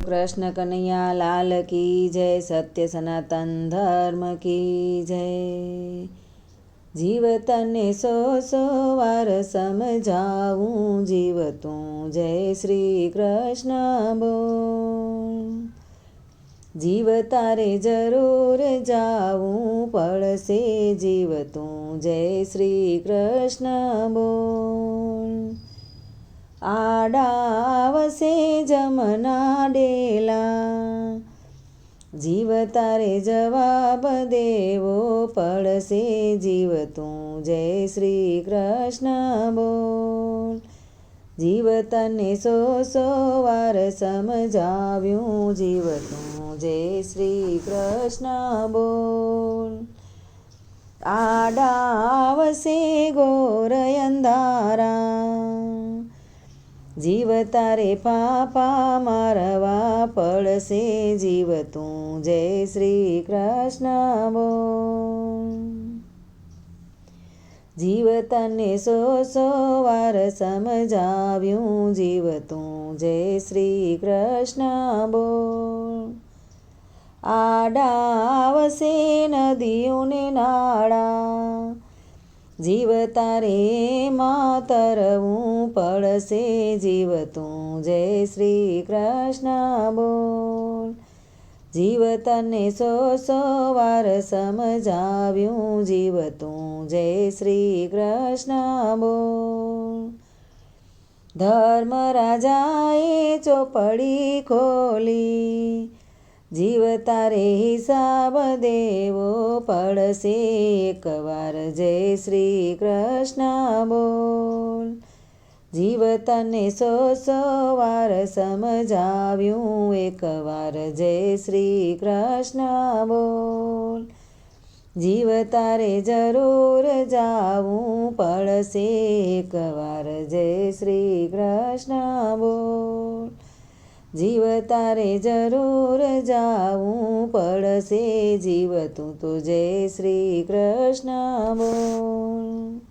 कृष्ण कन्हैया लाल की जय। सत्य सनातन धर्म की जय। जीव तने सौ सौ वार समझाऊं, जीव तू जय श्री कृष्ण बोल। जीव तारे जरूर जाऊं पड़से, जीव तू जय श्री कृष्ण बोल। आडावसे जमना डेला, जीव तारे जवाब देवो पड़से, जीव तू जय श्री कृष्ण बोल। जीव तने सौ सौ वार समझाव्यूं, जीव तू जय श्री कृष्ण बोल। आडावसे घोर अंधारा, जीव तारे पापा मारवा पड़से, जीव तू जय श्री कृष्ण बोल। जीव तने सौ सौ वार समझाव्यूं, जीव तू जय श्री कृष्ण बोल। आडावसे नदियों ने नाड़ा, जीव तारे मां तरवूं पड़से, जीव तू जय श्री कृष्ण बोल। जीव तने सौ सौ वार समझाव्यूं, जीव तू जय श्री कृष्ण बोल। धर्म राजाए चौपड़ी खोली, जीव तारे हिसाब देवो पड़से, एक वार जय श्री कृष्ण बोल। जीव तने सौ सौ वार समझाव्यूं, एक वार जय श्री कृष्ण बोल। जीव तारे जरूर जाऊं पड़से, एक वार जय श्री कृष्ण बोल। जीव तारे जरूर जाऊं पड़से, जीव तू तो जय श्री कृष्ण बोल।